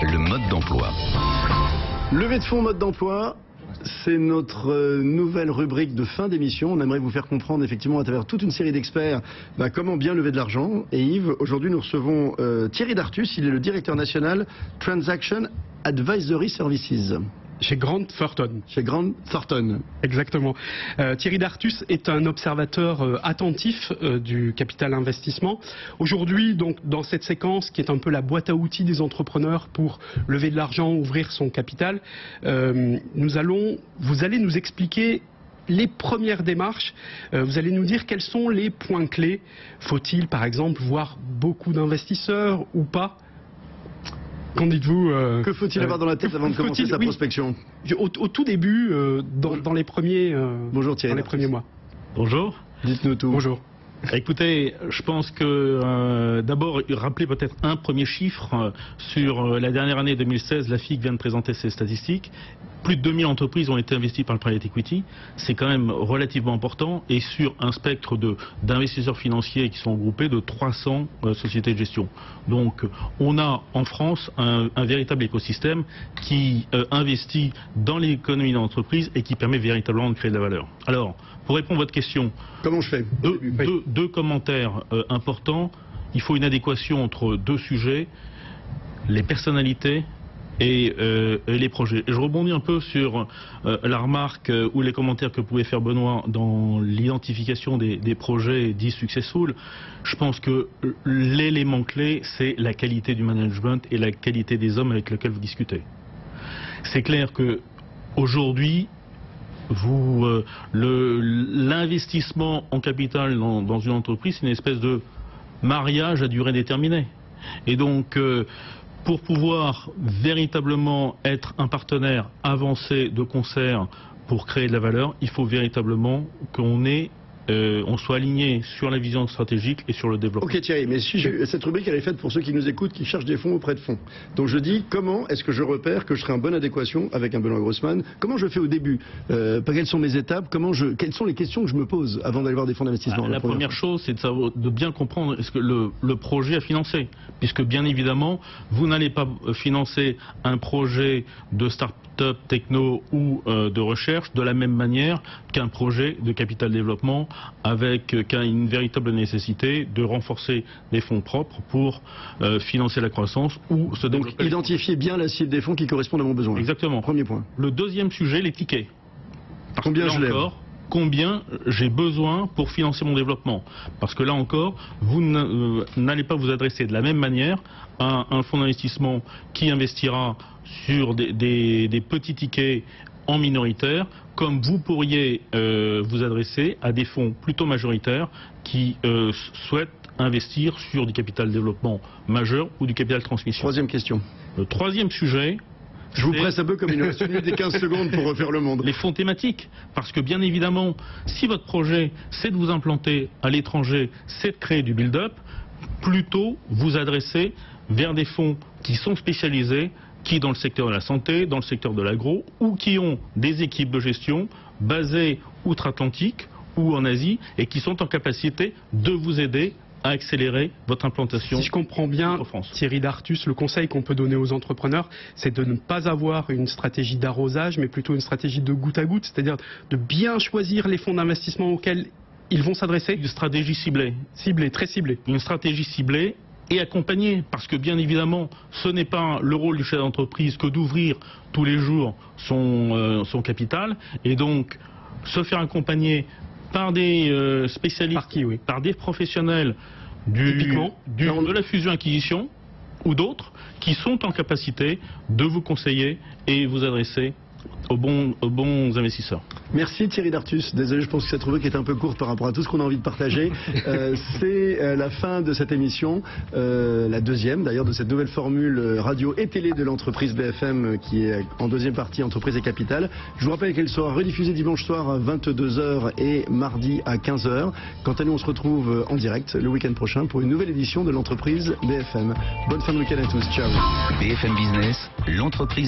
le mode d'emploi. Levée de fonds mode d'emploi, c'est notre nouvelle rubrique de fin d'émission. On aimerait vous faire comprendre effectivement à travers toute une série d'experts comment bien lever de l'argent. Et Yves, aujourd'hui nous recevons Thierry Dartus, il est le directeur national Transaction Advisory Services. Chez Grant Thornton. Chez Grant Thornton. Exactement. Thierry Dartus est un observateur attentif du capital investissement. Aujourd'hui, donc, dans cette séquence qui est un peu la boîte à outils des entrepreneurs pour lever de l'argent, ouvrir son capital, vous allez nous expliquer les premières démarches. Vous allez nous dire quels sont les points clés. Faut-il, par exemple, voir beaucoup d'investisseurs ou pas? Qu'en dites-vous Que faut-il avoir dans la tête avant de commencer sa prospection? Au tout début, dans les premiers, Bonjour Thierry, dans les premiers mois. Bonjour. Dites-nous tout. Bonjour. Écoutez, je pense que d'abord, rappeler peut-être un premier chiffre. Sur la dernière année 2016, la FIC vient de présenter ses statistiques. Plus de 2000 entreprises ont été investies par le private equity. C'est quand même relativement important. Et sur un spectre d'investisseurs financiers qui sont regroupés de 300 sociétés de gestion. Donc, on a en France un véritable écosystème qui investit dans l'économie d'entreprise et qui permet véritablement de créer de la valeur. Alors, pour répondre à votre question, comment je fais? Deux commentaires importants. Il faut une adéquation entre deux sujets, les personnalités et les projets. Et je rebondis un peu sur la remarque ou les commentaires que pouvait faire Benoît dans l'identification des projets dits successful. Je pense que l'élément clé, c'est la qualité du management et la qualité des hommes avec lesquels vous discutez. C'est clair que aujourd'hui, l'investissement en capital dans une entreprise, c'est une espèce de mariage à durée déterminée. Et donc, pour pouvoir véritablement être un partenaire avancé de concert pour créer de la valeur, il faut véritablement on soit aligné sur la vision stratégique et sur le développement. Ok Thierry, mais cette rubrique elle est faite pour ceux qui nous écoutent, qui cherchent des fonds auprès de fonds. Donc je dis, comment est-ce que je repère que je serai en bonne adéquation avec un Benoît Grossman? Comment je fais au début? Quelles sont mes étapes? Quelles sont les questions que je me pose avant d'aller voir des fonds d'investissement? La première chose, c'est de bien comprendre est-ce que le projet a financé. Puisque bien évidemment, vous n'allez pas financer un projet de start-up techno ou de recherche de la même manière qu'un projet de capital développement avec une véritable nécessité de renforcer des fonds propres pour financer la croissance ou se développer. Donc identifier bien la cible des fonds qui correspondent à mon besoin. Exactement. Premier point. Le deuxième sujet, les tickets. Parce combien que là je lève? Combien j'ai besoin pour financer mon développement. Parce que là encore, vous n'allez pas vous adresser de la même manière à un fonds d'investissement qui investira sur des petits tickets en minoritaire, comme vous pourriez vous adresser à des fonds plutôt majoritaires qui souhaitent investir sur du capital développement majeur ou du capital transmission. Troisième question. Le troisième sujet... Je vous presse un peu comme il nous reste des 15 secondes pour refaire le monde. Les fonds thématiques. Parce que bien évidemment, si votre projet, c'est de vous implanter à l'étranger, c'est de créer du build-up, plutôt vous adresser vers des fonds qui sont spécialisés, qui dans le secteur de la santé, dans le secteur de l'agro, ou qui ont des équipes de gestion basées outre-Atlantique ou en Asie, et qui sont en capacité de vous aider à accélérer votre implantation. Si je comprends bien, Thierry Dartus, le conseil qu'on peut donner aux entrepreneurs, c'est de ne pas avoir une stratégie d'arrosage, mais plutôt une stratégie de goutte à goutte, c'est-à-dire de bien choisir les fonds d'investissement auxquels ils vont s'adresser. Une stratégie ciblée. Ciblée, très ciblée. Une stratégie ciblée et accompagnée, parce que bien évidemment, ce n'est pas le rôle du chef d'entreprise que d'ouvrir tous les jours son capital, et donc se faire accompagner par des spécialistes, par des professionnels de la fusion-acquisition ou d'autres qui sont en capacité de vous conseiller et vous adresser aux bons investisseurs. Merci Thierry Dartus. Désolé, je pense que cette rubrique est un peu courte par rapport à tout ce qu'on a envie de partager. C'est la fin de cette émission, la deuxième d'ailleurs de cette nouvelle formule radio et télé de l'entreprise BFM qui est en deuxième partie Entreprise et Capital. Je vous rappelle qu'elle sera rediffusée dimanche soir à 22h et mardi à 15h. Quant à nous, on se retrouve en direct le week-end prochain pour une nouvelle édition de l'entreprise BFM. Bonne fin de week-end à tous. Ciao. BFM Business, l'entreprise.